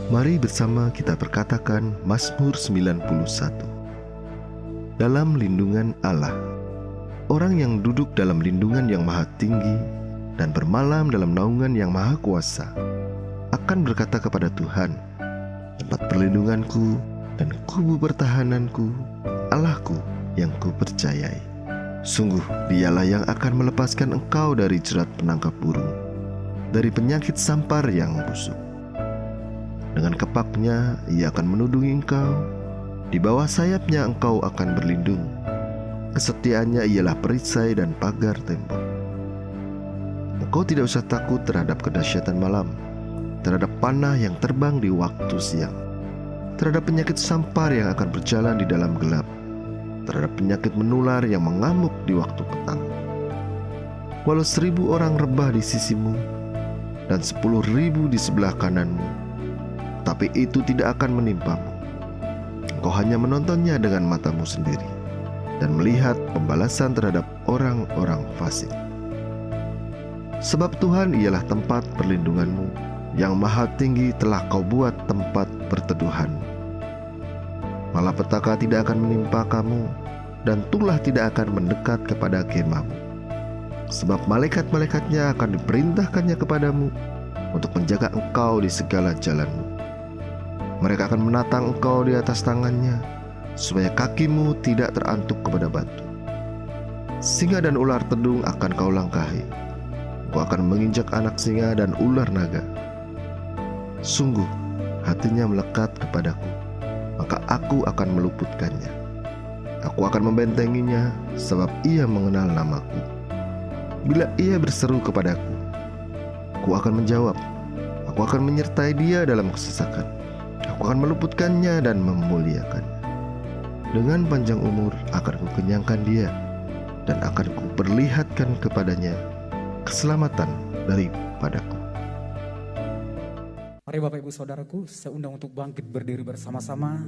Mari bersama kita perkatakan Mazmur 91. Dalam lindungan Allah. Orang yang duduk dalam lindungan yang maha tinggi dan bermalam dalam naungan yang maha kuasa akan berkata kepada Tuhan, tempat perlindunganku dan kubu pertahananku, Allahku yang kupercayai. Sungguh dialah yang akan melepaskan engkau dari jerat penangkap burung, dari penyakit sampar yang busuk. Dengan kepaknya ia akan menudungi engkau, di bawah sayapnya engkau akan berlindung. Kesetiaannya ialah perisai dan pagar tembok. Engkau tidak usah takut terhadap kedahsyatan malam, terhadap panah yang terbang di waktu siang, terhadap penyakit sampar yang akan berjalan di dalam gelap, terhadap penyakit menular yang mengamuk di waktu petang. Walau 1.000 orang rebah di sisimu dan 10.000 di sebelah kananmu, tapi itu tidak akan menimpamu. Engkau hanya menontonnya dengan matamu sendiri dan melihat pembalasan terhadap orang-orang fasik. Sebab Tuhan ialah tempat perlindunganmu, yang maha tinggi telah kau buat tempat perteduhanmu. Malapetaka tidak akan menimpa kamu, dan tulah tidak akan mendekat kepada kemahmu. Sebab malaikat-malaikatnya akan diperintahkannya kepadamu untuk menjaga engkau di segala jalanmu. Mereka akan menatang engkau di atas tangannya, supaya kakimu tidak terantuk kepada batu. Singa dan ular tedung akan kau langkahi. Engkau akan menginjak anak singa dan ular naga. Sungguh hatinya melekat kepadaku, maka aku akan meluputkannya. Aku akan membentenginya, sebab ia mengenal namaku. Bila ia berseru kepadaku, aku akan menjawab. Aku akan menyertai dia dalam kesesakan. Aku akan meluputkannya dan memuliakannya. Dengan panjang umur akan kukenyangkan dia, dan akan kuperlihatkan kepadanya keselamatan daripadaku. Mari Bapak Ibu Saudaraku, saya undang untuk bangkit berdiri bersama-sama.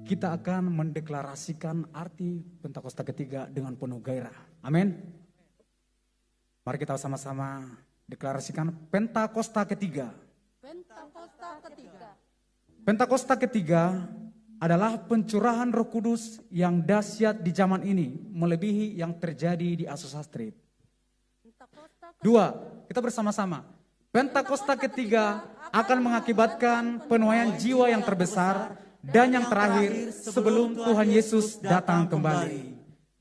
Kita akan mendeklarasikan arti Pentakosta ketiga dengan penuh gairah. Amin. Mari kita sama-sama deklarasikan Pentakosta ketiga. Pentakosta ketiga adalah pencurahan Roh Kudus yang dahsyat di zaman ini, melebihi yang terjadi di Azusa Street. 2, kita bersama-sama. Pentakosta ketiga akan mengakibatkan penuaian jiwa yang terbesar dan yang terakhir sebelum Tuhan Yesus datang kembali.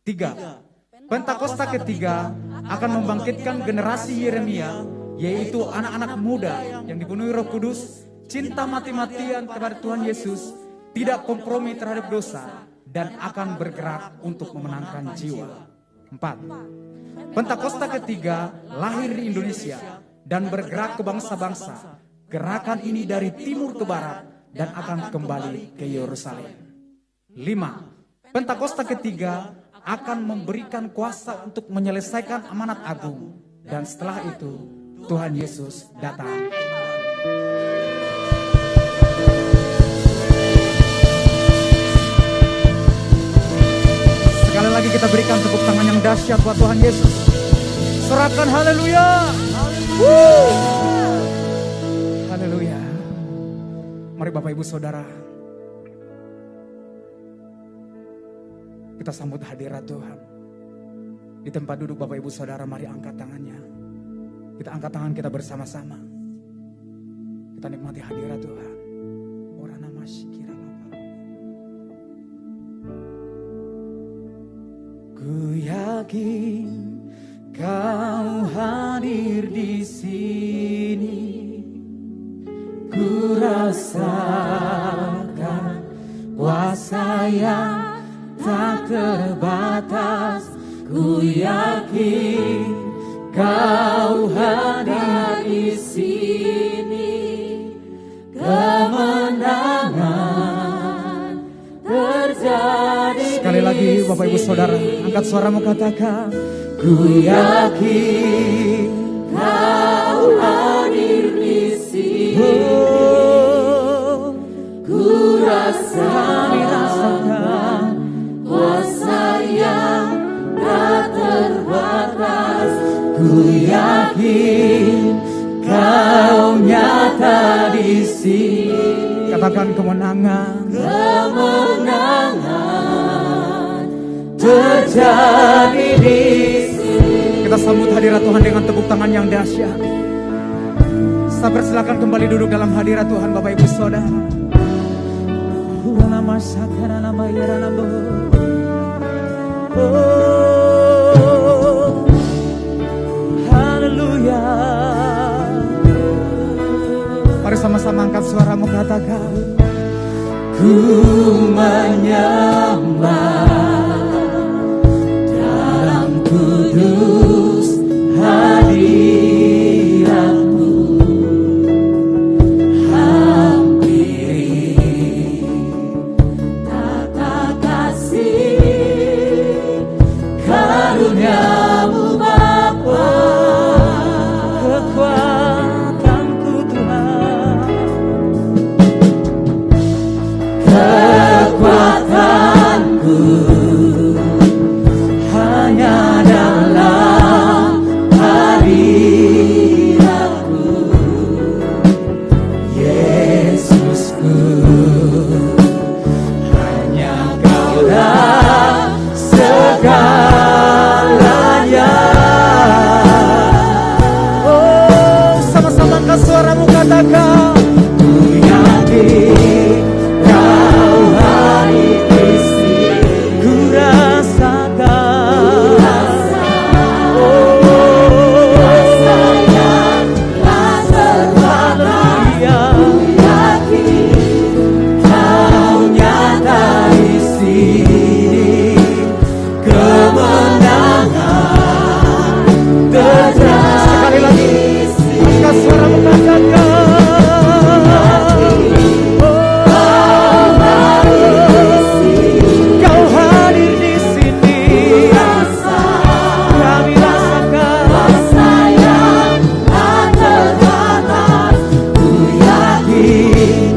3, Pentakosta ketiga akan membangkitkan generasi Yeremia, yaitu anak-anak muda yang dipenuhi Roh Kudus, cinta mati-matian kepada Tuhan Yesus, tidak kompromi terhadap dosa, dan akan bergerak untuk memenangkan jiwa. 4, Pentakosta ketiga lahir di Indonesia dan bergerak ke bangsa-bangsa. Gerakan ini dari timur ke barat dan akan kembali ke Yerusalem. 5, Pentakosta ketiga akan memberikan kuasa untuk menyelesaikan amanat agung, dan setelah itu Tuhan Yesus datang. Sekali lagi kita berikan tepuk tangan yang dahsyat buat Tuhan Yesus. Serahkan haleluya. Haleluya. Mari Bapak Ibu Saudara, kita sambut hadirat Tuhan. Di tempat duduk Bapak Ibu Saudara, mari angkat tangannya. Kita angkat tangan kita bersama-sama. Kita nikmati hadirat Tuhan. Ora nama syikira Bapak. Ku yakin Kau hadir di sini. Ku rasakan kuasa yang tak terbatas. Ku yakin Kau hadir di sini. Kemenangan terjadi. Sekali lagi Bapak Ibu Saudara, angkat suaramu katakan, ku yakin Kau hadir di sini. Ku rasakan kuasa yang tak terbatas. Ku yakin Kau nyata di katakan kemenangan. Kemenangan terjadi di sini. Kita sambut hadirat Tuhan dengan tepuk tangan yang dahsyat. Saya persilakan kembali duduk dalam hadirat Tuhan Bapak Ibu Saudara. Oh, haleluya. Mari sama-sama angkat suaramu, katakan, ku menyembah dalam kudus hadiratmu. Hampiri tata kasih karuniamu Bapa. kekuatanku Tuhan, Kekuatanku hanya dalam hadiratmu, Yesusku. Hanya Kaulah segalanya. oh sama-sama angkat suaramu, katakan, Ku yakin Kau hadir di sini. ku rasakan, Kuasa yang tak terbatas. Ku yakin Kau nyata di sini. Kemenangan terjadi sekali lagi, di sini. angkat suaramu, katakan, Kau hadir di sini. Kami rasakan, Kuasa yang tak terbatas. Ku yakin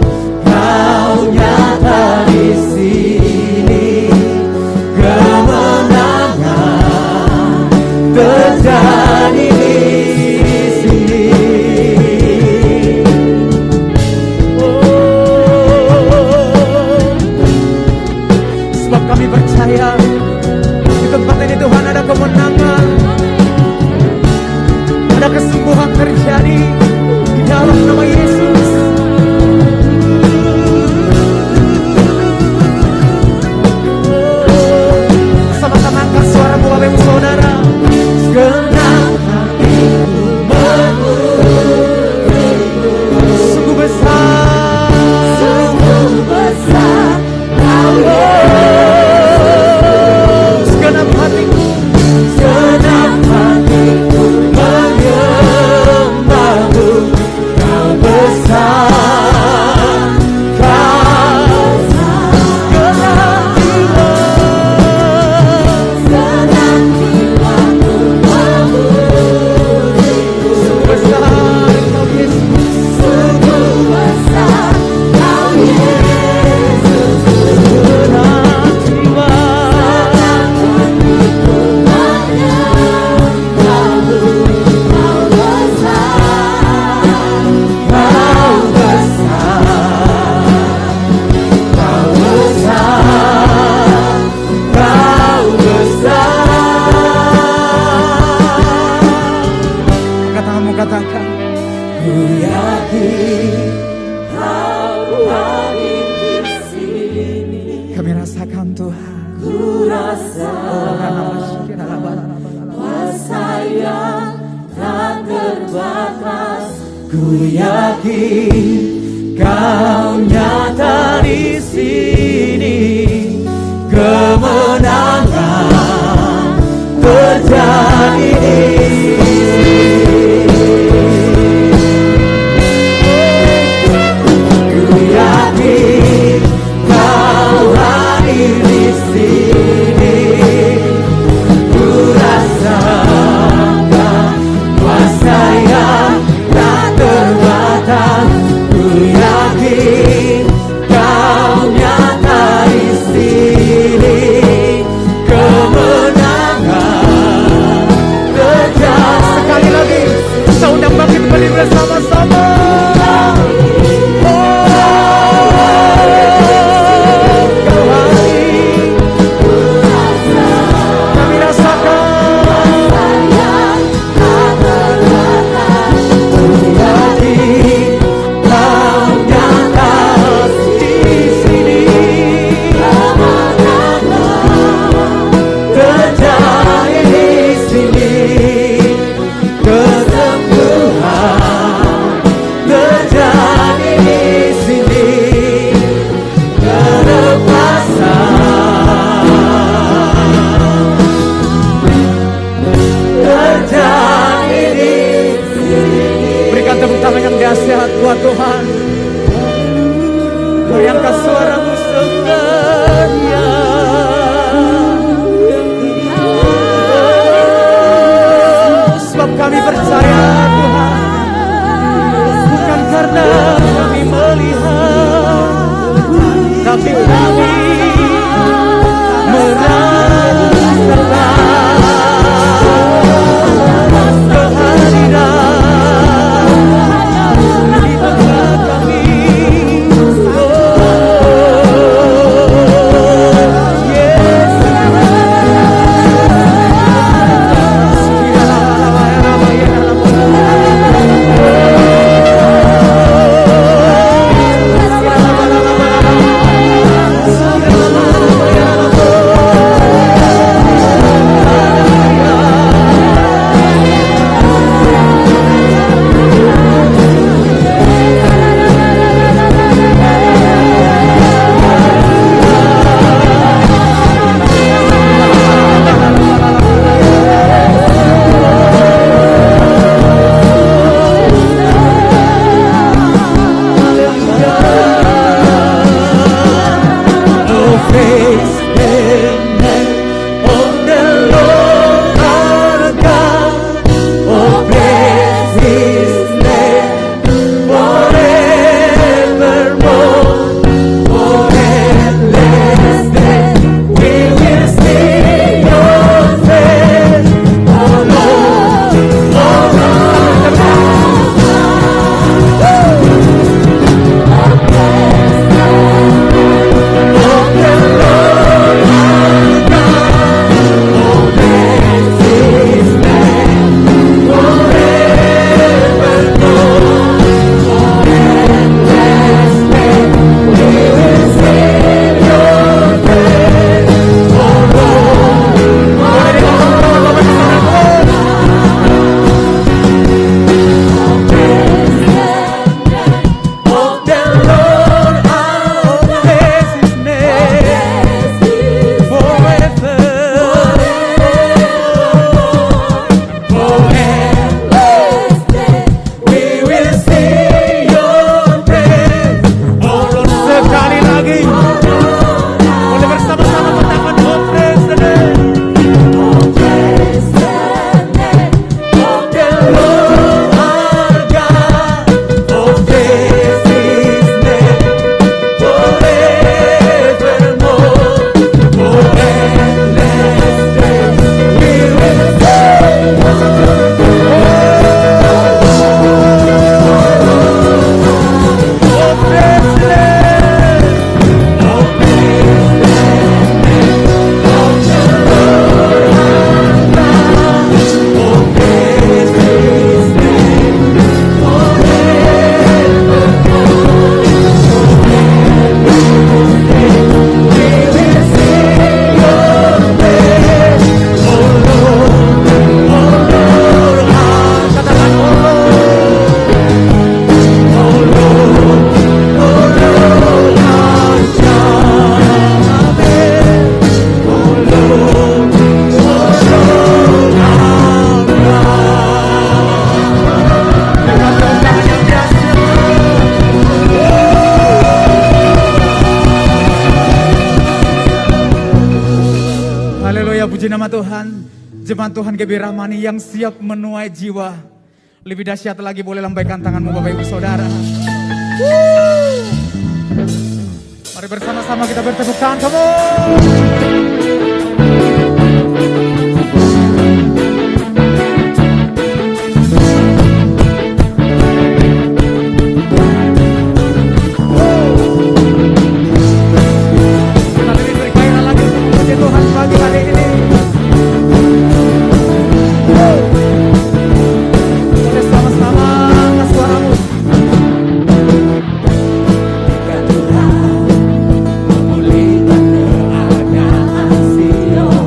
Kau nyata di sini. Kemenangan terjadi di sini. sebab kami percaya di tempat ini Tuhan ada kemenangan, ada kesembuhan terjadi di dalam nama Yesus. Sama-sama angkat suaramu Bapak Ibu Saudara. Segenap hatiku mengurugimu. Sungguh besar, Sungguh besar Kau segenap hatiku, Segenap hatiku menyembahmu. Kau besar, Kau segenap jiwa. Segenap jiwaku memujimu. sungguh besar Engkau Yesus. Sungguh besar Kau Yesus. Segenap jiwa, angkat tanganmu, katakan, Ku yakin Kau hadir di sini. kami rasakan Tuhan. Ku rasa kuasa yang tak terbatas. Ku yakin Kau nyata di sini. Kemenangan terjadi di sini. Ku yakin Kau hadir di sini. Ku rasakan kuasa yang tak terbatas. Ku yakin Kau nyata di sini. Kemenangan terjadi. tangan yang dahsyat buat Tuhan. Mari angkat suaramu semuanya. Sebab kami percaya Tuhan, bukan karena kami melihat, tapi kami merasakan kehadiran di tengah kami. Puji nama Tuhan. Jemaat Tuhan GBI Rahmani yang siap menuai jiwa. Lebih dahsyat lagi, boleh lambaikan tanganmu Bapak Ibu Saudara. Mari bersama-sama kita bertepuk tangan, kamu. Kita lebih bergairah lagi untuk memuji Tuhan pagi hari ini. Boleh sama-sama angkat suaramu. Memulihkan keadaan Sion.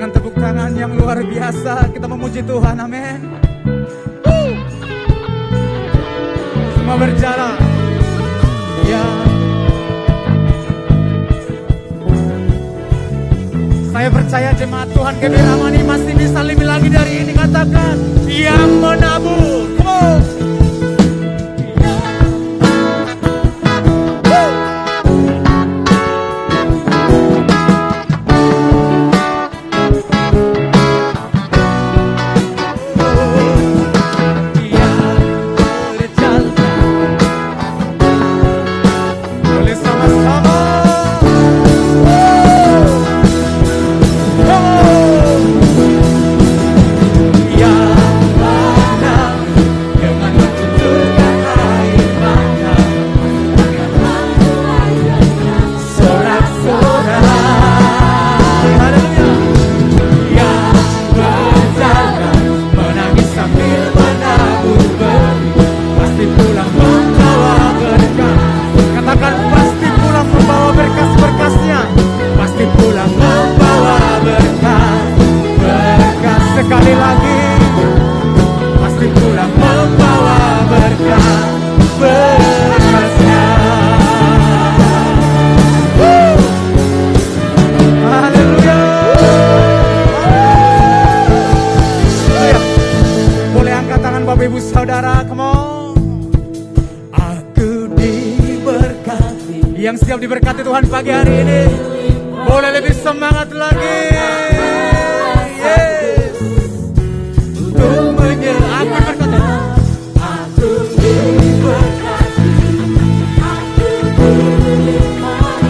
Dengan tepuk tangan yang luar biasa kita memuji Tuhan, amin. Semua berjalan. Ya. Saya percaya jemaat Tuhan GBI Ramani masih bisa lebih lagi dari ini. Katakan, yang menabur. Come on. Sekali lagi, pasti pulang membawa berkasnya. Haleluya. Boleh angkat tangan Bapak Ibu Saudara, come on. Aku diberkati. Yang siap diberkati Tuhan pagi hari ini, boleh lebih semangat lagi.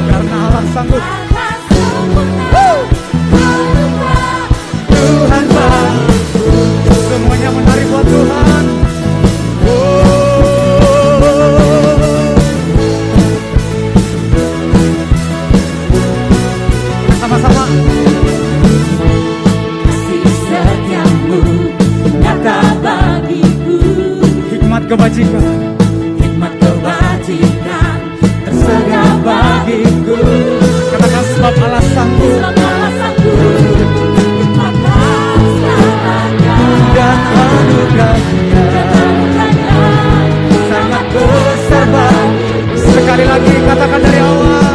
Karena Allah sanggup. Tuhan baik. Semuanya menari buat Tuhan. Sama-sama. Kebajikan, hikmat kebajikan tersedia bagiku. Katakan sebab Allah sanggup dan anugerahnya sangat besar bagi. Sekali lagi katakan dari awal.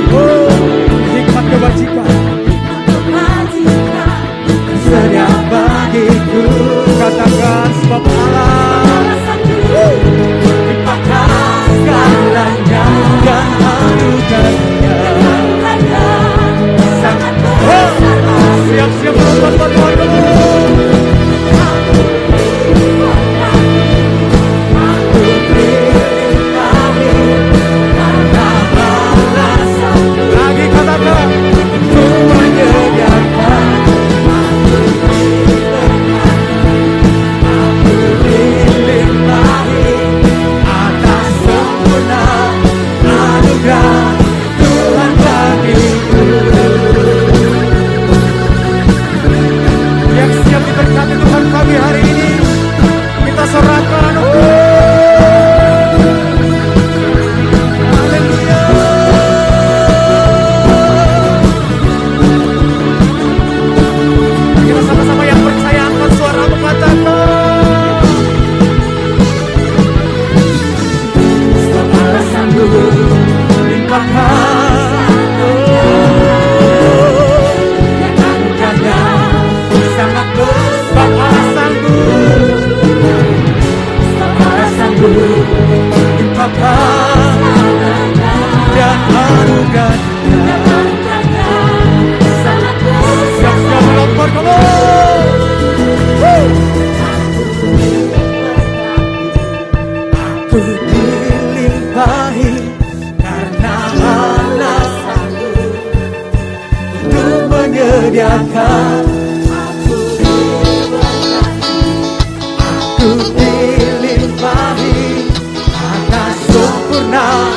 Oh, hikmat kebajikan sedia bagiku. Katakan sebab Allah limpahkan segalanya dan anugerahnya sangat besar. Siap-siap buat Tuhan dulu. Lagi katakan untuk menyediakan. Tuhan bagiku. Yang siap diberkati Tuhan pagi hari ini, kita serahkan. Haleluya. Kita sama-sama yang percaya angkat suara katakan. Dan anugerahnya siap-siap melopor kamu. Aku dilimpahi karena Allah sanggup untuk menyediakan. Aku dilimpahi atas sempurna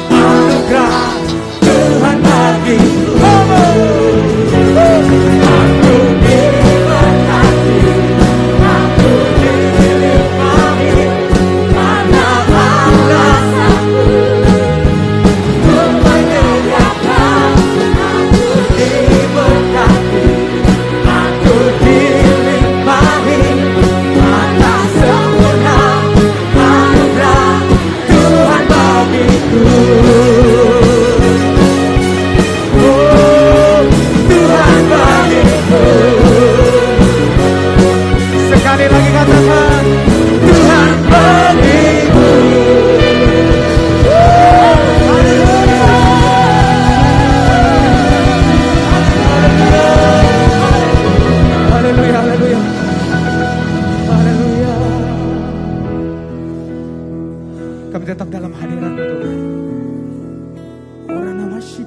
anugerah Tuhan bagiku. Aku diberkati, aku dilimpahi karena Allah sanggup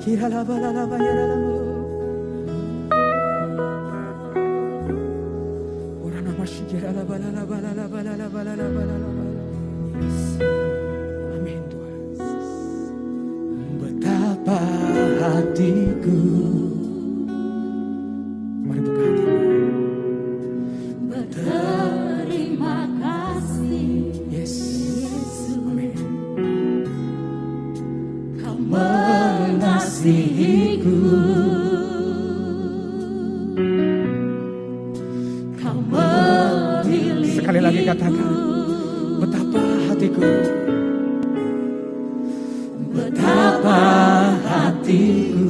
Kira la ba la la ba ya la la. Ora nama kira la ba la la ba la la ba la la ba la la ba la la ba. Amin Tuhan. Betapa hatiku. Mari buka hatimu. Berterima kasih Yesus. Amin. Kau mengasihiku, Kau memilih. Sekali lagi katakan, betapa hatiku. Betapa hatiku.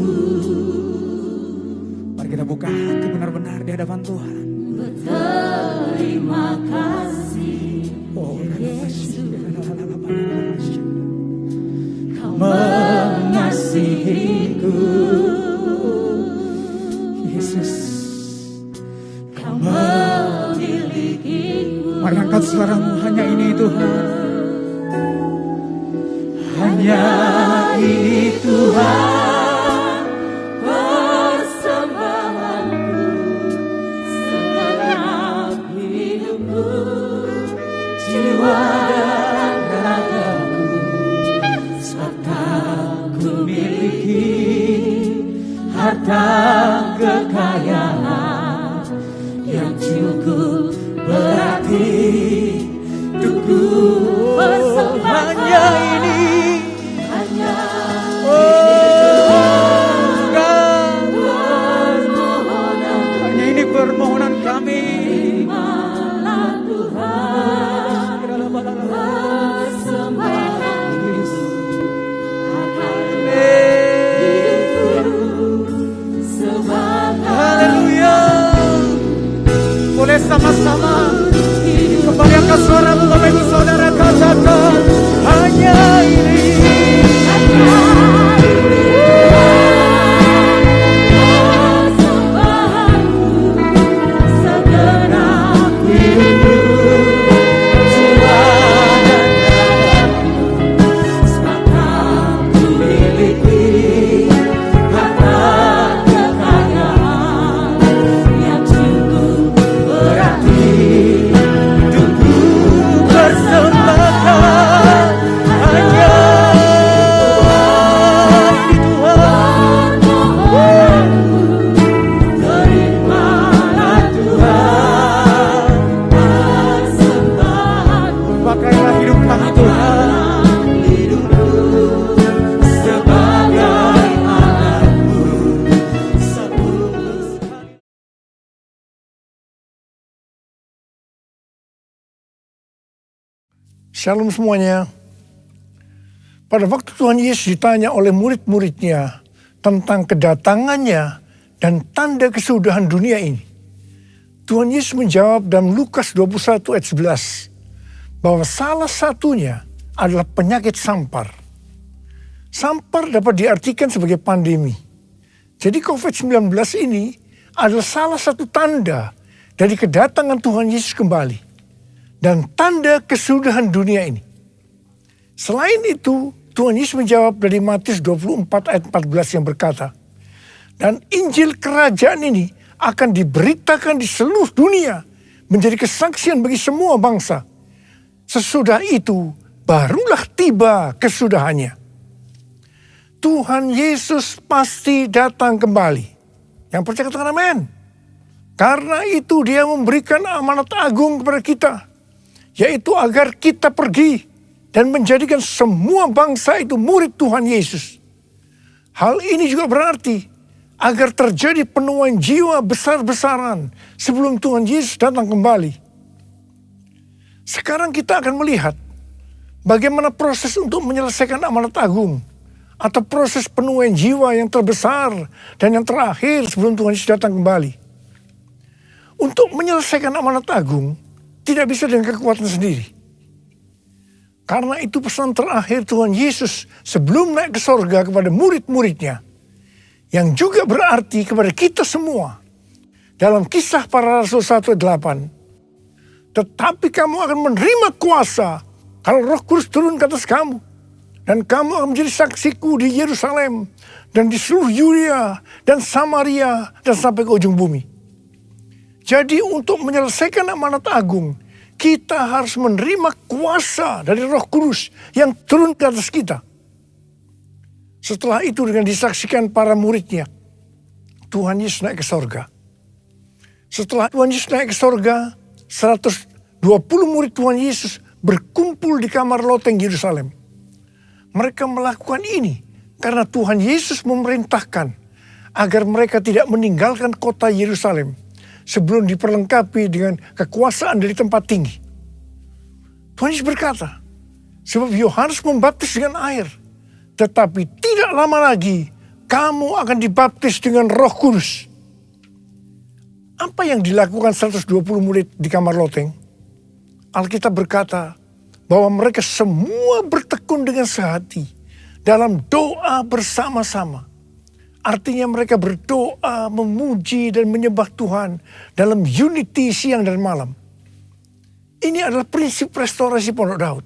Mari kita buka hati benar-benar di hadapan Tuhan. Berterima kasih Oh, Yesus. Kau mengasihiku, Yesus. Kau memilikiku. Mari angkat suaramu, hanya ini Tuhan. Hanya ini Tuhan, persembahanku, segenap hidupku, jiwa dan ragaku, serta ku miliki harta kekayaan yang cukup berarti untukku. Hanya ini, hanya Hanya ini permohonan kami. terimalah Tuhan persembahan hidupku sebagai Haleluya. Boleh sama-sama kembali angkat suaramu, Bapak Ibu Saudara, katakan hanya ini. persembahanku, segenap hidupku, jiwa dan ragaku, sepakat ku miliki harta kekayaan yang cukup berarti untukku. Persembahkan hanya ini Tuhan. Terimalah Tuhan persembahanku, Pakailah hidup kami Tuhan. hidupku sebagai anakmu setulus. Shalom semuanya. Pada waktu Tuhan Yesus ditanya oleh murid-muridnya tentang kedatangannya dan tanda kesudahan dunia ini, Tuhan Yesus menjawab dalam Lukas 21 ayat 11 bahwa salah satunya adalah penyakit sampar. Sampar dapat diartikan sebagai pandemi. Jadi COVID-19 ini adalah salah satu tanda dari kedatangan Tuhan Yesus kembali dan tanda kesudahan dunia ini. Selain itu, Tuhan Yesus menjawab dari Matius 24 ayat 14 yang berkata, dan Injil kerajaan ini akan diberitakan di seluruh dunia menjadi kesaksian bagi semua bangsa. Sesudah itu barulah tiba kesudahannya. Tuhan Yesus pasti datang kembali. Yang percaya katakan amin. Karena itu dia memberikan amanat agung kepada kita, yaitu agar kita pergi dan menjadikan semua bangsa itu murid Tuhan Yesus. Hal ini juga berarti agar terjadi penuaian jiwa besar-besaran sebelum Tuhan Yesus datang kembali. Sekarang kita akan melihat bagaimana proses untuk menyelesaikan amanat agung atau proses penuaian jiwa yang terbesar dan yang terakhir sebelum Tuhan Yesus datang kembali. Untuk menyelesaikan amanat agung tidak bisa dengan kekuatan sendiri. Karena itu pesan terakhir Tuhan Yesus sebelum naik ke sorga kepada murid-muridnya, yang juga berarti kepada kita semua. Dalam Kisah Para Rasul 1:8, tetapi kamu akan menerima kuasa kalau Roh Kudus turun ke atas kamu, Dan kamu akan menjadi saksiku di Yerusalem dan di seluruh Yudea dan Samaria dan sampai ke ujung bumi. Jadi untuk menyelesaikan amanat agung, kita harus menerima kuasa dari Roh Kudus yang turun ke atas kita. Setelah itu dengan disaksikan para muridnya, Tuhan Yesus naik ke sorga. Setelah Tuhan Yesus naik ke sorga, 120 murid Tuhan Yesus berkumpul di kamar loteng Yerusalem. Mereka melakukan ini karena Tuhan Yesus memerintahkan agar mereka tidak meninggalkan kota Yerusalem sebelum diperlengkapi dengan kekuasaan dari tempat tinggi. Tuhan Yesus berkata, sebab Yohanes membaptis dengan air, tetapi tidak lama lagi kamu akan dibaptis dengan Roh Kudus. Apa yang dilakukan 120 murid di kamar loteng? Alkitab berkata bahwa mereka semua bertekun dengan sehati dalam doa bersama-sama. Artinya mereka berdoa, memuji dan menyembah Tuhan dalam unity siang dan malam. Ini adalah prinsip restorasi Pondok Daud.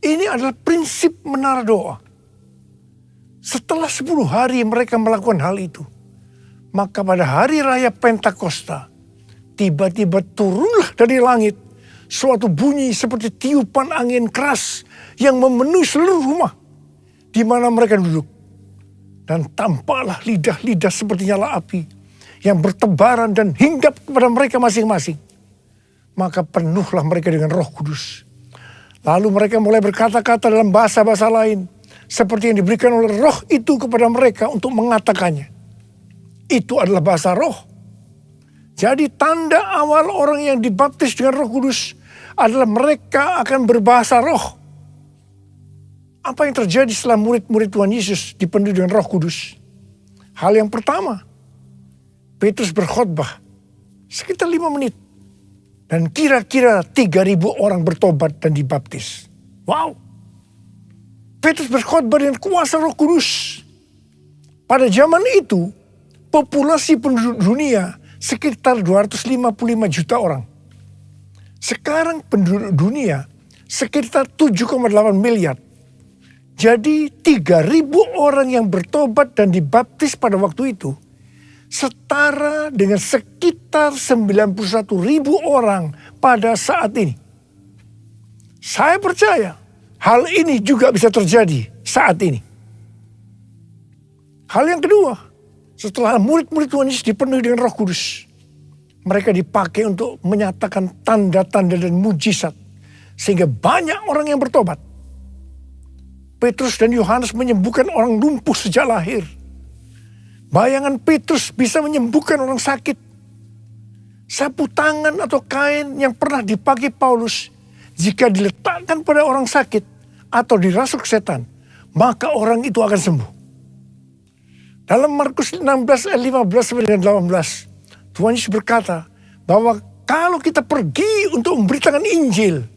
Ini adalah prinsip menara doa. Setelah 10 hari mereka melakukan hal itu, maka pada hari raya Pentakosta, tiba-tiba turunlah dari langit suatu bunyi seperti tiupan angin keras yang memenuhi seluruh rumah di mana mereka duduk. Dan tampaklah lidah-lidah seperti nyala api yang bertebaran dan hinggap kepada mereka masing-masing. Maka penuhlah mereka dengan Roh Kudus. Lalu mereka mulai berkata-kata dalam bahasa-bahasa lain seperti yang diberikan oleh Roh itu kepada mereka untuk mengatakannya. Itu adalah bahasa roh. Jadi tanda awal orang yang dibaptis dengan Roh Kudus adalah mereka akan berbahasa roh. Apa yang terjadi setelah murid-murid Tuhan Yesus dipenuhi dengan Roh Kudus? Hal yang pertama, Petrus berkhotbah sekitar 5 menit. Dan kira-kira 3.000 orang bertobat dan dibaptis. Wow. Petrus berkhotbah dengan kuasa Roh Kudus. Pada zaman itu, populasi penduduk dunia sekitar 255 juta orang. Sekarang penduduk dunia sekitar 7,8 miliar. Jadi 3.000 orang yang bertobat dan dibaptis pada waktu itu setara dengan sekitar 91.000 orang pada saat ini. Saya percaya hal ini juga bisa terjadi saat ini. Hal yang kedua, setelah murid-murid Tuhan Yesus dipenuhi dengan Roh Kudus, mereka dipakai untuk menyatakan tanda-tanda dan mujizat sehingga banyak orang yang bertobat. Petrus dan Yohanes menyembuhkan orang lumpuh sejak lahir. Bayangan Petrus bisa menyembuhkan orang sakit. Sapu tangan atau kain yang pernah dipakai Paulus, jika diletakkan pada orang sakit atau dirasuk setan, maka orang itu akan sembuh. Dalam Markus 16 ayat 15 dan 18, Tuhan Yesus berkata bahwa kalau kita pergi untuk memberitakan Injil,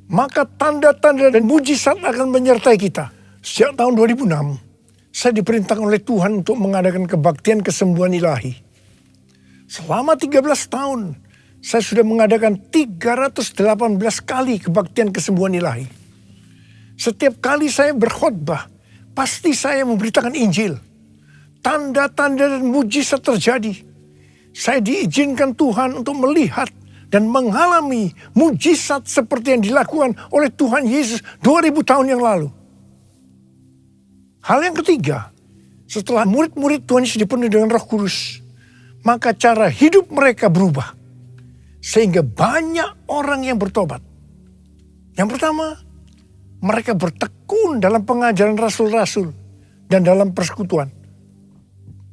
maka tanda-tanda dan mujizat akan menyertai kita. Sejak tahun 2006, saya diperintahkan oleh Tuhan untuk mengadakan kebaktian kesembuhan ilahi. Selama 13 tahun, saya sudah mengadakan 318 kali kebaktian kesembuhan ilahi. Setiap kali saya berkhotbah, pasti saya memberitakan Injil. Tanda-tanda dan mujizat terjadi. Saya diizinkan Tuhan untuk melihat dan mengalami mujizat seperti yang dilakukan oleh Tuhan Yesus 2000 tahun yang lalu. Hal yang ketiga, setelah murid-murid Tuhan Yesus dipenuhi dengan Roh Kudus, maka cara hidup mereka berubah. Sehingga banyak orang yang bertobat. Yang pertama, mereka bertekun dalam pengajaran rasul-rasul dan dalam persekutuan.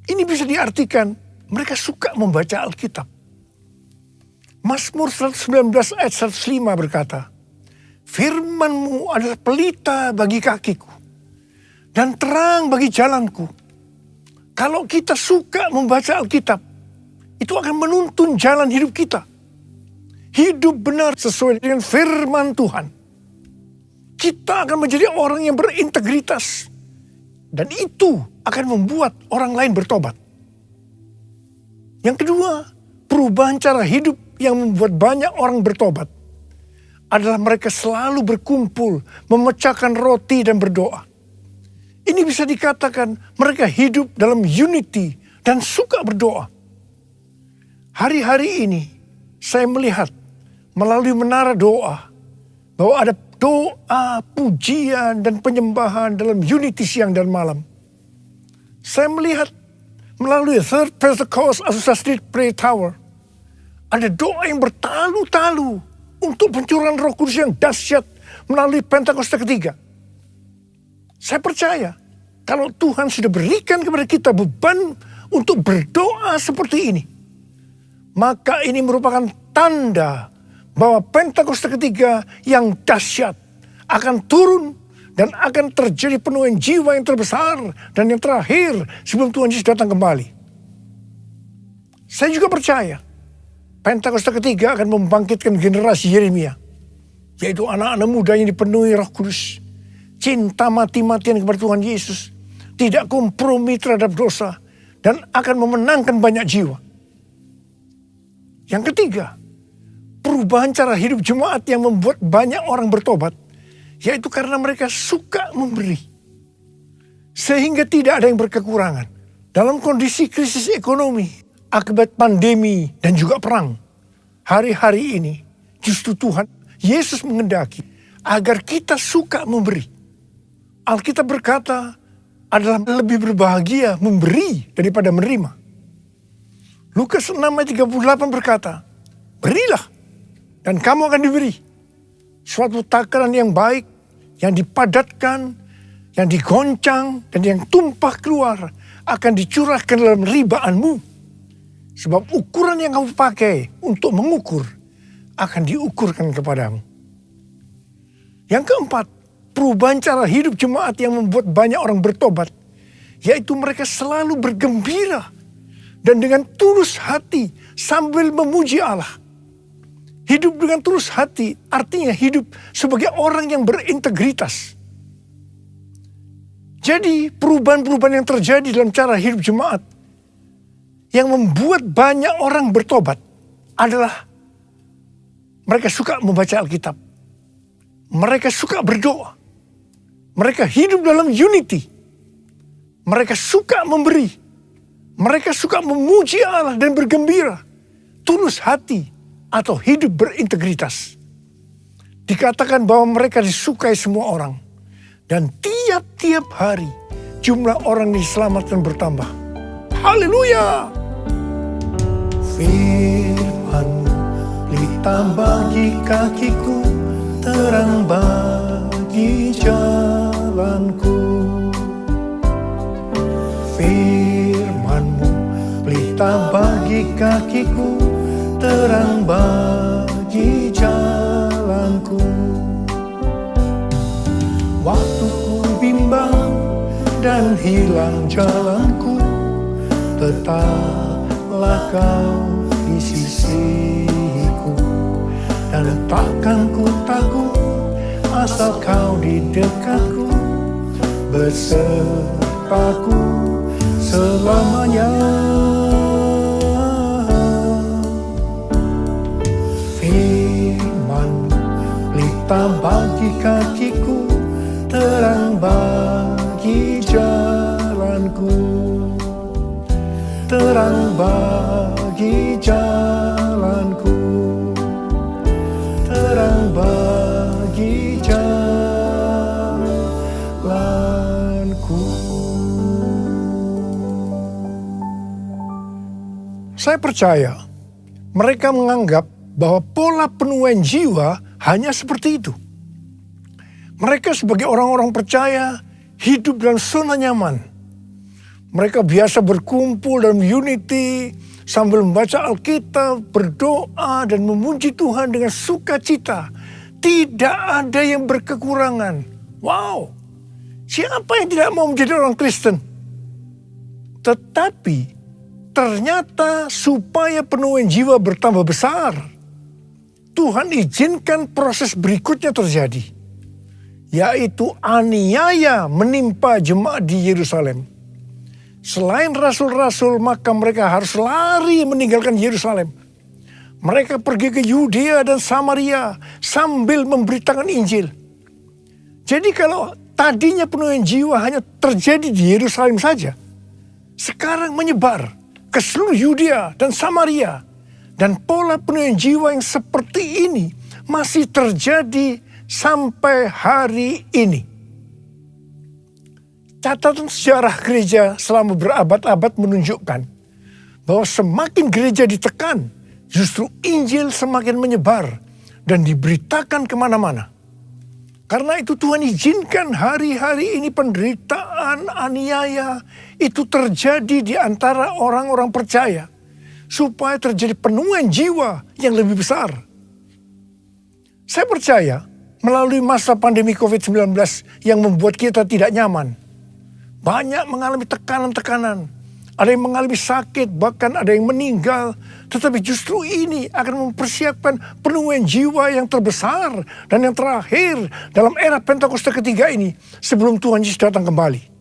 Ini bisa diartikan mereka suka membaca Alkitab. Mazmur 119 ayat 105 berkata, "Firman-Mu adalah pelita bagi kakiku dan terang bagi jalanku." Kalau kita suka membaca Alkitab, itu akan menuntun jalan hidup kita. Hidup benar sesuai dengan firman Tuhan. Kita akan menjadi orang yang berintegritas. Dan itu akan membuat orang lain bertobat. Yang kedua, perubahan cara hidup yang membuat banyak orang bertobat adalah mereka selalu berkumpul, memecahkan roti dan berdoa. Ini bisa dikatakan mereka hidup dalam unity dan suka berdoa. Hari-hari ini saya melihat melalui menara doa bahwa ada doa, pujian, dan penyembahan dalam unity siang dan malam. Saya melihat melalui Third Pentecost Azusa Street Prayer Tower, ada doa yang bertalu-talu untuk pencurahan Roh Kudus yang dahsyat melalui Pentakosta ketiga. Saya percaya kalau Tuhan sudah berikan kepada kita beban untuk berdoa seperti ini, maka ini merupakan tanda bahwa Pentakosta ketiga yang dahsyat akan turun dan akan terjadi penuaian jiwa yang terbesar dan yang terakhir sebelum Tuhan Yesus datang kembali. Saya juga percaya Pentakosta ketiga akan membangkitkan generasi Yeremia, yaitu anak-anak muda yang dipenuhi Roh Kudus, cinta mati-matian kepada Tuhan Yesus, tidak kompromi terhadap dosa, dan akan memenangkan banyak jiwa. Yang ketiga, perubahan cara hidup jemaat yang membuat banyak orang bertobat, yaitu karena mereka suka memberi. Sehingga tidak ada yang berkekurangan. Dalam kondisi krisis ekonomi, akibat pandemi dan juga perang, hari-hari ini justru Tuhan Yesus menghendaki agar kita suka memberi. Alkitab berkata adalah lebih berbahagia memberi daripada menerima. Lukas 6 ayat 38 berkata, berilah dan kamu akan diberi. Suatu takaran yang baik, yang dipadatkan, yang digoncang, dan yang tumpah keluar akan dicurahkan dalam ribaanmu. Sebab ukuran yang kamu pakai untuk mengukur akan diukurkan kepadamu. Yang keempat, perubahan cara hidup jemaat yang membuat banyak orang bertobat, yaitu mereka selalu bergembira dan dengan tulus hati sambil memuji Allah. Hidup dengan tulus hati artinya hidup sebagai orang yang berintegritas. Jadi perubahan-perubahan yang terjadi dalam cara hidup jemaat yang membuat banyak orang bertobat adalah mereka suka membaca Alkitab. Mereka suka berdoa. Mereka hidup dalam unity. Mereka suka memberi. Mereka suka memuji Allah dan bergembira. Tulus hati atau hidup berintegritas. Dikatakan bahwa mereka disukai semua orang. Dan tiap-tiap hari jumlah orang diselamatkan bertambah. Haleluya! Firman-Mu pelita bagi kakiku, terang bagi jalanku. Firman-Mu pelita bagi kakiku, terang bagi jalanku. Waktu ku bimbang dan hilang jalanku, tetaplah Kau di sisiku. Dan takkan ku takut asal Kau di dekatku, besertaku selamanya. Firman pelita bagi kakiku, terang bagi jalanku. Terang bagi jalanku. Terang bagi jalanku. Saya percaya mereka menganggap bahwa pola penuaian jiwa hanya seperti itu. Mereka sebagai orang-orang percaya hidup dalam zona nyaman. Mereka biasa berkumpul dalam unity sambil membaca Alkitab, berdoa dan memuji Tuhan dengan sukacita. Tidak ada yang berkekurangan. Wow, siapa yang tidak mau menjadi orang Kristen? Tetapi ternyata supaya penuaian jiwa bertambah besar, Tuhan izinkan proses berikutnya terjadi, yaitu aniaya menimpa jemaat di Yerusalem. Selain rasul-rasul, maka mereka harus lari meninggalkan Yerusalem. Mereka pergi ke Yudea dan Samaria sambil memberitakan Injil. Jadi kalau tadinya penuaian jiwa hanya terjadi di Yerusalem saja, sekarang menyebar ke seluruh Yudea dan Samaria. Dan pola penuaian jiwa yang seperti ini masih terjadi sampai hari ini. Catatan sejarah gereja selama berabad-abad menunjukkan bahwa semakin gereja ditekan, justru Injil semakin menyebar dan diberitakan kemana-mana. Karena itu Tuhan izinkan hari-hari ini penderitaan, aniaya itu terjadi di antara orang-orang percaya. Supaya terjadi penuaian jiwa yang lebih besar. Saya percaya melalui masa pandemi COVID-19 yang membuat kita tidak nyaman. Banyak mengalami tekanan-tekanan. Ada yang mengalami sakit, bahkan ada yang meninggal. Tetapi justru ini akan mempersiapkan penuaian jiwa yang terbesar dan yang terakhir dalam era Pentakosta ketiga ini sebelum Tuhan Yesus datang kembali.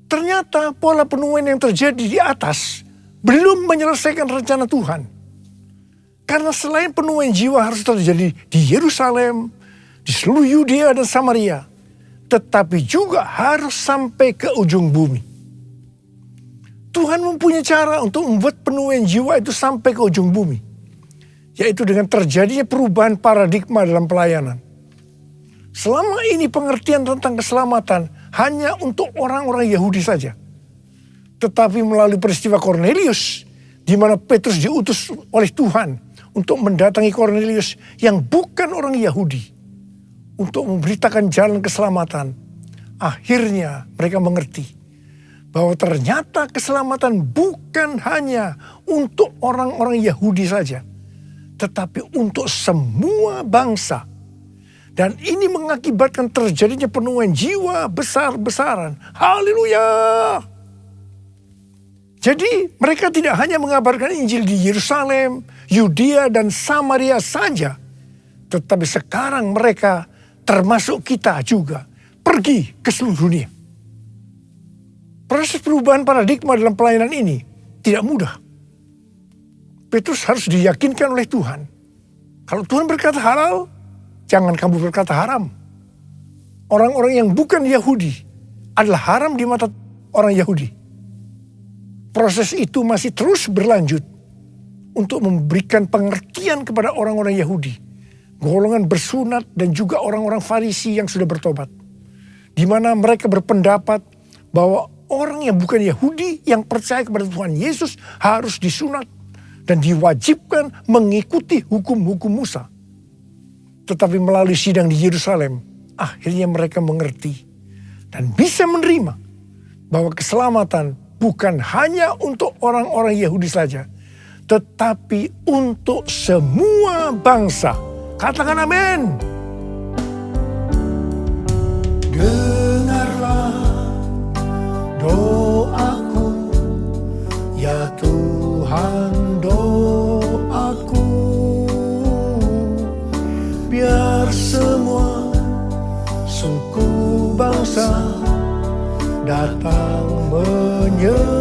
Ternyata pola penuaian yang terjadi di atas belum menyelesaikan rencana Tuhan. Karena selain penuaian jiwa harus terjadi di Yerusalem, di seluruh Yudea dan Samaria, tetapi juga harus sampai ke ujung bumi. Tuhan mempunyai cara untuk membuat penuaian jiwa itu sampai ke ujung bumi. Yaitu dengan terjadinya perubahan paradigma dalam pelayanan. Selama ini pengertian tentang keselamatan hanya untuk orang-orang Yahudi saja. Tetapi melalui peristiwa Kornelius, di mana Petrus diutus oleh Tuhan untuk mendatangi Kornelius yang bukan orang Yahudi, untuk memberitakan jalan keselamatan. Akhirnya mereka mengerti bahwa ternyata keselamatan bukan hanya untuk orang-orang Yahudi saja, tetapi untuk semua bangsa. Dan ini mengakibatkan terjadinya penuaian jiwa besar-besaran. Haleluya! Jadi mereka tidak hanya mengabarkan Injil di Yerusalem, Yudea dan Samaria saja. Tetapi sekarang mereka termasuk kita juga pergi ke seluruh dunia. Proses perubahan paradigma dalam pelayanan ini tidak mudah. Petrus harus diyakinkan oleh Tuhan. Kalau Tuhan berkata halal, jangan kamu berkata haram. Orang-orang yang bukan Yahudi adalah haram di mata orang Yahudi. Proses itu masih terus berlanjut untuk memberikan pengertian kepada orang-orang Yahudi, golongan bersunat dan juga orang-orang Farisi yang sudah bertobat. Di mana mereka berpendapat bahwa orang yang bukan Yahudi yang percaya kepada Tuhan Yesus harus disunat dan diwajibkan mengikuti hukum-hukum Musa. Tetapi melalui sidang di Yerusalem, akhirnya mereka mengerti dan bisa menerima bahwa keselamatan bukan hanya untuk orang-orang Yahudi saja, tetapi untuk semua bangsa. Katakan amin. Dengarlah doaku, ya Tuhan doaku, biar semua suku bangsa datang menyembahmu.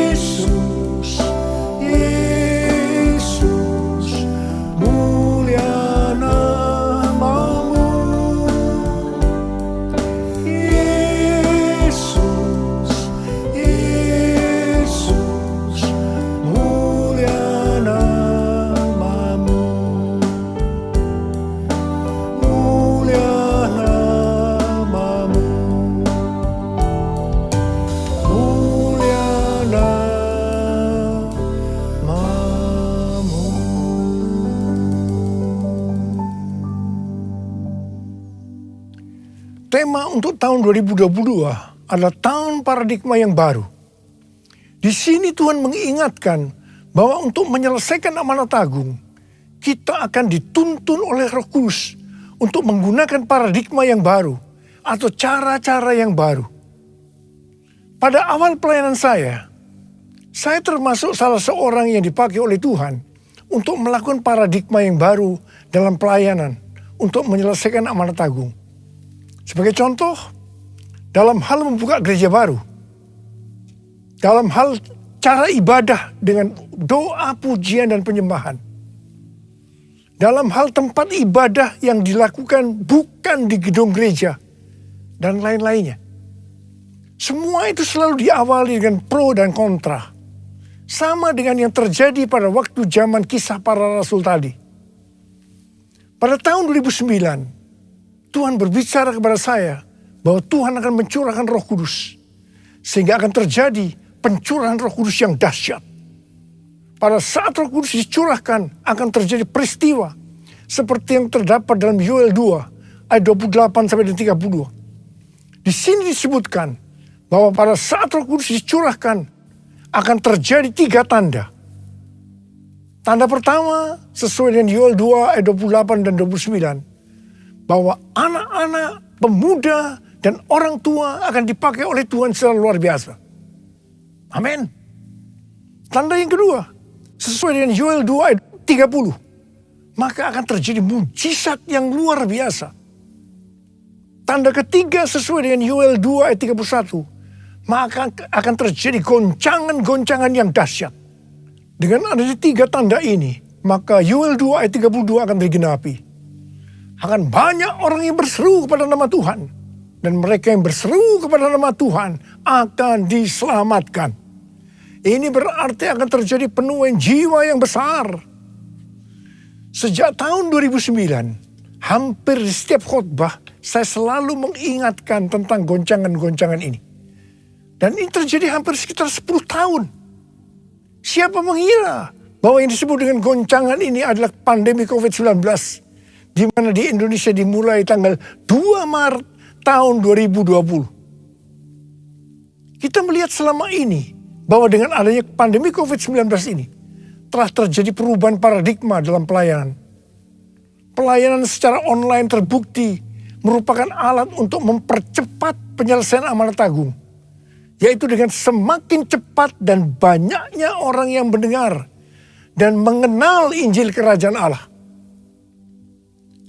Yesus, Yesus, mulia namamu. Yesus, Yesus, mulia namamu. Mulia namamu. Mulia namamu. Tema untuk tahun 2022 adalah tahun paradigma yang baru. Di sini Tuhan mengingatkan bahwa untuk menyelesaikan amanat agung, kita akan dituntun oleh Roh Kudus untuk menggunakan paradigma yang baru atau cara-cara yang baru. Pada awal pelayanan saya termasuk salah seorang yang dipakai oleh Tuhan untuk melakukan paradigma yang baru dalam pelayanan untuk menyelesaikan amanat agung. Sebagai contoh, dalam hal membuka gereja baru, dalam hal cara ibadah dengan doa, pujian, dan penyembahan. Dalam hal tempat ibadah yang dilakukan bukan di gedung gereja dan lain-lainnya. Semua itu selalu diawali dengan pro dan kontra. Sama dengan yang terjadi pada waktu zaman Kisah Para Rasul tadi. Pada tahun 2009, Tuhan berbicara kepada saya bahwa Tuhan akan mencurahkan Roh Kudus. Sehingga akan terjadi pencurahan Roh Kudus yang dahsyat. Pada saat Roh Kudus dicurahkan akan terjadi peristiwa seperti yang terdapat dalam Yoel 2 ayat 28 sampai 32. Di sini disebutkan bahwa pada saat Roh Kudus dicurahkan akan terjadi 3 tanda. Tanda pertama sesuai dengan Yoel 2 ayat 28 dan 29 bahwa anak-anak, pemuda, dan orang tua akan dipakai oleh Tuhan secara luar biasa. Amin. Tanda yang kedua sesuai dengan Yoel 2 ayat 30. Maka akan terjadi mujizat yang luar biasa. Tanda ketiga sesuai dengan Yoel 2 ayat 31. Maka akan terjadi goncangan-goncangan yang dahsyat. Dengan adanya 3 tanda ini, maka Yoel 2 ayat 32 akan digenapi. Akan banyak orang yang berseru kepada nama Tuhan. Dan mereka yang berseru kepada nama Tuhan akan diselamatkan. Ini berarti akan terjadi penuaian jiwa yang besar. Sejak tahun 2009, hampir di setiap khotbah, saya selalu mengingatkan tentang goncangan-goncangan ini. Dan ini terjadi hampir sekitar 10 tahun. Siapa mengira bahwa yang disebut dengan goncangan ini adalah pandemi COVID-19. Di mana di Indonesia dimulai tanggal 2 Maret tahun 2020. Kita melihat selama ini bahwa dengan adanya pandemi COVID-19 ini telah terjadi perubahan paradigma dalam pelayanan. Pelayanan secara online terbukti merupakan alat untuk mempercepat penyelesaian amanat agung. Yaitu dengan semakin cepat dan banyaknya orang yang mendengar dan mengenal Injil Kerajaan Allah.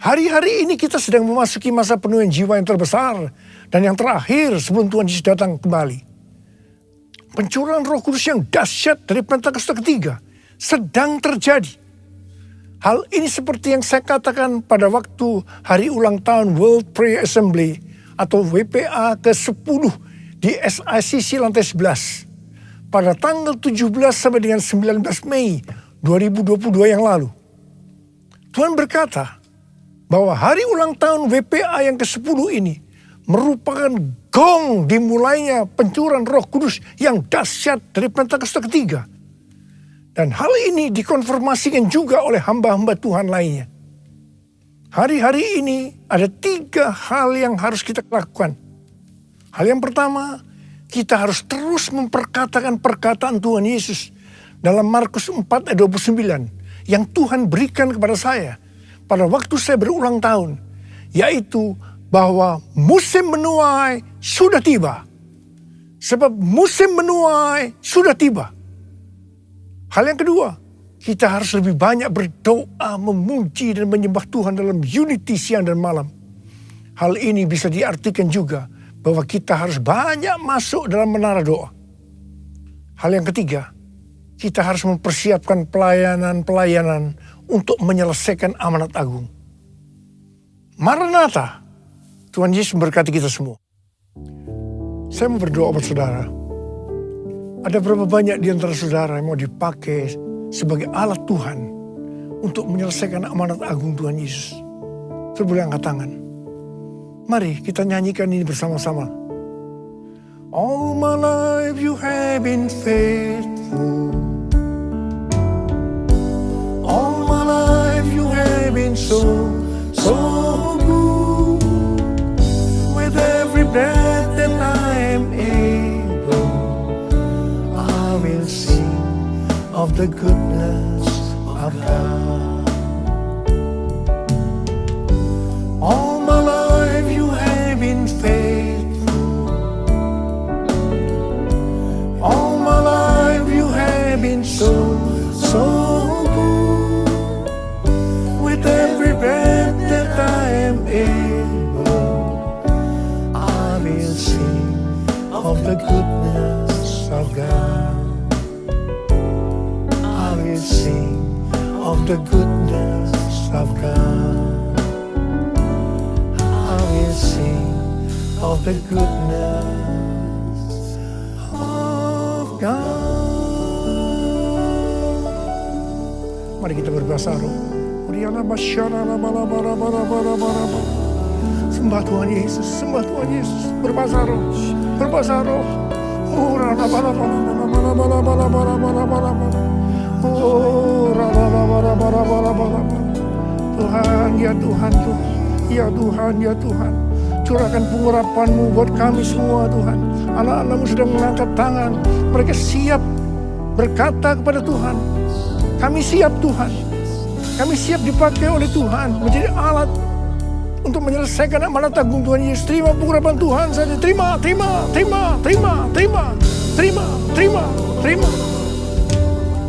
Hari-hari ini kita sedang memasuki masa penuaian jiwa yang terbesar dan yang terakhir sebelum Tuhan Yesus datang kembali. Pencurahan Roh Kudus yang dahsyat dari Pentakosta ketiga sedang terjadi. Hal ini seperti yang saya katakan pada waktu hari ulang tahun World Prayer Assembly atau WPA ke-10 di SICC lantai 11 pada tanggal 17 sampai dengan 19 Mei 2022 yang lalu. Tuhan berkata bahwa hari ulang tahun WPA yang ke-10 ini merupakan gong dimulainya pencurahan Roh Kudus yang dahsyat dari Pentakosta ketiga. Dan hal ini dikonfirmasikan juga oleh hamba-hamba Tuhan lainnya. Hari-hari ini ada 3 hal yang harus kita lakukan. Hal yang pertama, kita harus terus memperkatakan perkataan Tuhan Yesus dalam Markus 4 ayat 29 yang Tuhan berikan kepada saya pada waktu saya berulang tahun, yaitu bahwa musim menuai sudah tiba. Sebab musim menuai sudah tiba. Hal yang kedua, kita harus lebih banyak berdoa, memuji dan menyembah Tuhan dalam unity siang dan malam. Hal ini bisa diartikan juga bahwa kita harus banyak masuk dalam menara doa. Hal yang ketiga, kita harus mempersiapkan pelayanan-pelayanan untuk menyelesaikan amanat agung. Maranatha, Tuhan Yesus memberkati kita semua. Saya mau berdoa buat saudara. Ada berapa banyak di antara saudara yang mau dipakai sebagai alat Tuhan untuk menyelesaikan amanat agung Tuhan Yesus? Saudara boleh angkat tangan. Mari kita nyanyikan ini bersama-sama. All my life you have been faithful. All my life you have been so good. With every breath that I am able, I will sing of the goodness of God. All my life you have been faithful. All my life you have been so good. With every breath that I am able, I will sing of the goodness of God. the goodness of God. Mari kita berbahasa roh. Sembah Tuhan Yesus, sembah Tuhan Yesus. Berbahasa roh, berbahasa roh. Tuhan, ya Tuhan, ya Tuhan, ya Tuhan. Curahkan pengurapan-Mu buat kami semua Tuhan. Anak-anak-Mu sudah mengangkat tangan. Mereka siap berkata kepada Tuhan, kami siap Tuhan. Kami siap dipakai oleh Tuhan menjadi alat untuk menyelesaikan amanat agung Tuhan Yesus. Terima pengurapan Tuhan saja. Terima, terima, terima, terima, terima, terima, terima, terima,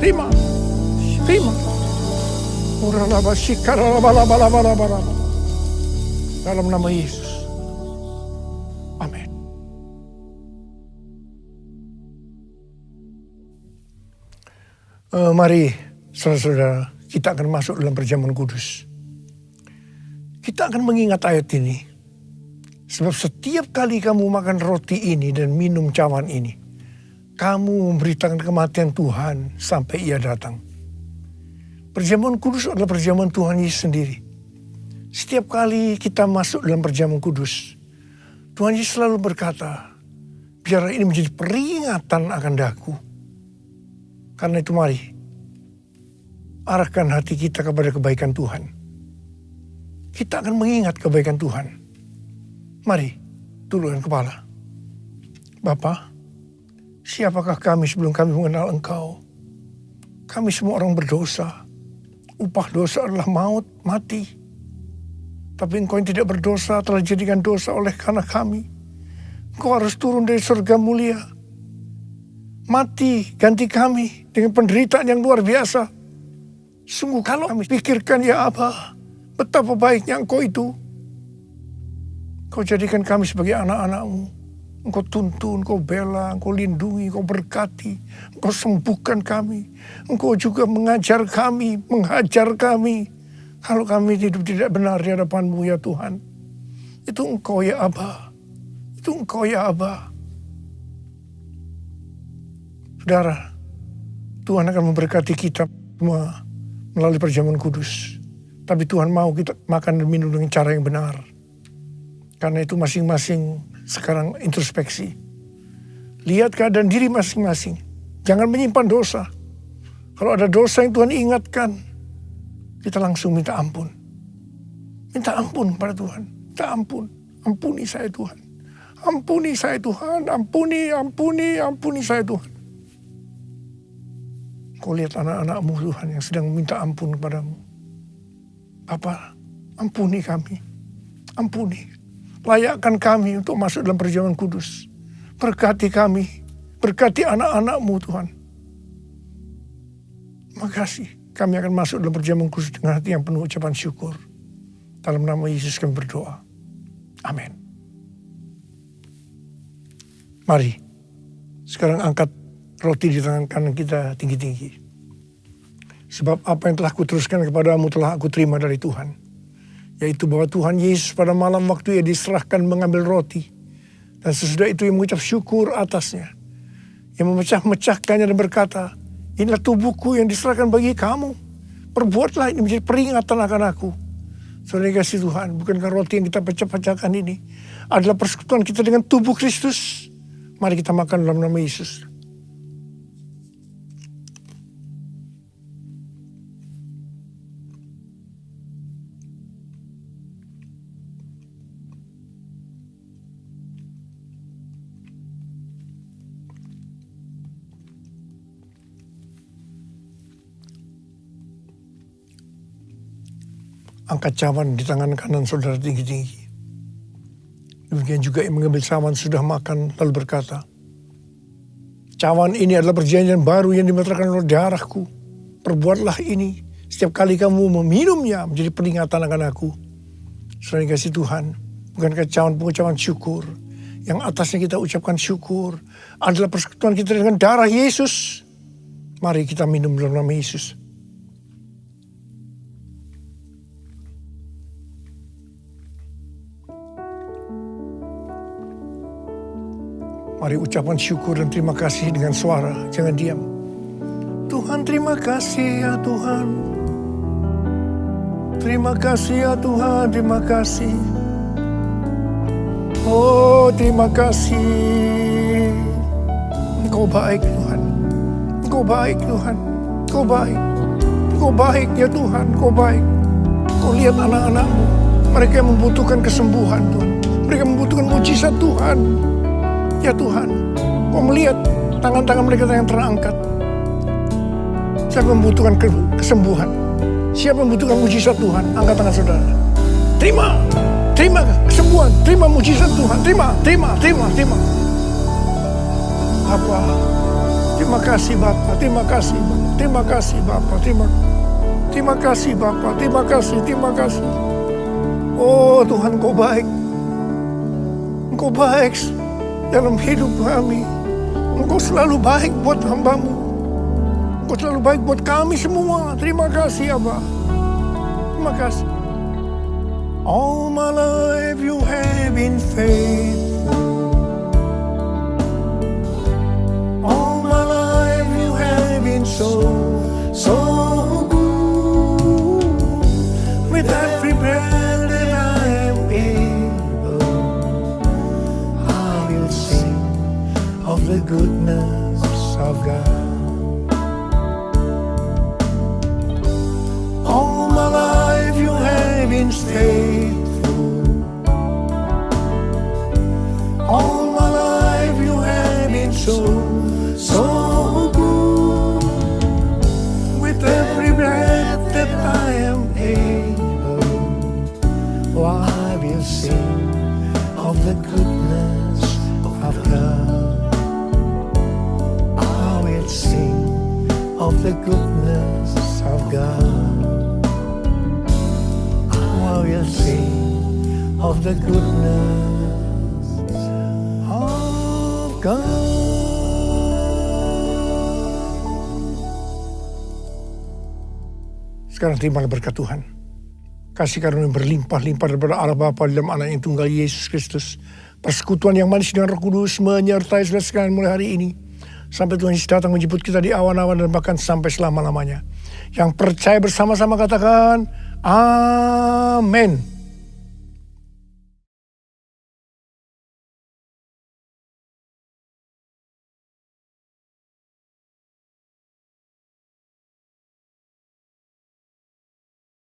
terima, terima. Dalam nama Yesus. Amin. Mari saudara-saudara, kita akan masuk dalam perjamuan kudus. Kita akan mengingat ayat ini. Sebab setiap kali kamu makan roti ini dan minum cawan ini, kamu memberitakan kematian Tuhan sampai Ia datang. Perjamuan kudus adalah perjamuan Tuhan Yesus sendiri. Setiap kali kita masuk dalam perjamuan kudus, Tuhan Yesus selalu berkata, biarlah ini menjadi peringatan akan daku. Karena itu mari, arahkan hati kita kepada kebaikan Tuhan. Kita akan mengingat kebaikan Tuhan. Mari, tundukkan kepala. Bapa, siapakah kami sebelum kami mengenal Engkau? Kami semua orang berdosa. Upah dosa adalah maut, mati. Tapi Engkau yang tidak berdosa telah jadikan dosa oleh karena kami. Engkau harus turun dari surga mulia. Mati, ganti kami dengan penderitaan yang luar biasa. Sungguh kalau kami pikirkan, ya Abah, betapa baiknya Engkau itu. Kau jadikan kami sebagai anak-anak-Mu. Engkau tuntun, Engkau bela, Engkau lindungi, Engkau berkati. Engkau sembuhkan kami. Engkau juga mengajar kami, menghajar kami. Kalau kami hidup tidak benar di hadapan-Mu, ya Tuhan. Itu Engkau, ya Abah. Itu Engkau, ya Abah. Saudara, Tuhan akan memberkati kita semua melalui perjamuan kudus. Tapi Tuhan mau kita makan dan minum dengan cara yang benar. Karena itu masing-masing sekarang introspeksi. Lihat keadaan diri masing-masing. Jangan menyimpan dosa. Kalau ada dosa yang Tuhan ingatkan, kita langsung minta ampun. Minta ampun pada Tuhan. Minta ampun. Ampuni saya Tuhan. Ampuni saya Tuhan. Ampuni, ampuni, ampuni saya Tuhan. Kau lihat anak-anak-Mu Tuhan yang sedang meminta ampun kepadamu. Bapa, ampuni kami. Ampuni. Layakkan kami untuk masuk dalam perjamuan kudus. Berkati kami. Berkati anak-anak-Mu Tuhan. Makasih. Kami akan masuk dalam perjamuan kudus dengan hati yang penuh ucapan syukur. Dalam nama Yesus kami berdoa. Amin. Mari. Sekarang angkat roti di tangan kanan kita tinggi-tinggi. Sebab apa yang telah kuteruskan kepadamu telah aku terima dari Tuhan. Yaitu bahwa Tuhan Yesus pada malam waktu Ia diserahkan mengambil roti. Dan sesudah itu Ia mengucap syukur atasnya. Ia memecah-mecahkannya dan berkata, inilah tubuhku yang diserahkan bagi kamu. Perbuatlah ini menjadi peringatan akan aku. Saudara kasih Tuhan, bukankah roti yang kita pecah-pecahkan ini adalah persekutuan kita dengan tubuh Kristus? Mari kita makan dalam nama Yesus. Angkat cawan di tangan kanan saudara tinggi-tinggi. Demikian juga yang mengambil cawan sudah makan lalu berkata, cawan ini adalah perjanjian baru yang dimeteraikan oleh darahku. Perbuatlah ini setiap kali kamu meminumnya menjadi peringatan akan aku. Saudara kasih Tuhan, bukankah cawan pengucapan syukur yang atasnya kita ucapkan syukur adalah persekutuan kita dengan darah Yesus. Mari kita minum dalam nama Yesus. Mari ucapan syukur dan terima kasih dengan suara, jangan diam. Tuhan, terima kasih ya Tuhan. Terima kasih ya Tuhan, terima kasih. Oh, terima kasih. Engkau baik Tuhan. Engkau baik Tuhan. Engkau baik. Engkau baik ya Tuhan, Engkau baik. Kau lihat anak-anak-Mu, mereka yang membutuhkan kesembuhan Tuhan. Mereka membutuhkan mujizat Tuhan. Ya Tuhan, Kau melihat tangan-tangan mereka yang terangkat. Siapa yang membutuhkan kesembuhan? Siapa yang membutuhkan mujizat Tuhan? Angkat tangan saudara. Terima kesembuhan, terima mujizat Tuhan, terima. Bapa, terima kasih Bapa, terima kasih Bapa, terima kasih Bapa, terima kasih. Oh Tuhan, Engkau baik dalam hidup kami. Engkau selalu baik buat hamba-Mu. Engkau selalu baik buat kami semua. Terima kasih Abah. Terima kasih. All my life you have been faithful. All my life you have been so good. With every breath that I am able, I will sing of the goodness of God. All my life you have been faithful. All my life you have been so good. With every breath that I am able, I will sing of the goodness of God. I will sing of the goodness of God. I will sing of the goodness of God. Sekarang terimalah berkat Tuhan. Kasih karunia berlimpah-limpah daripada Allah Bapa dalam Anak yang tunggal Yesus Kristus. Persekutuan yang manis dengan Roh Kudus menyertai saudara sekalian mulai hari ini. Sampai Tuhan Yesus datang menjemput kita di awan-awan dan bahkan sampai selama-lamanya. Yang percaya bersama-sama katakan, Amin.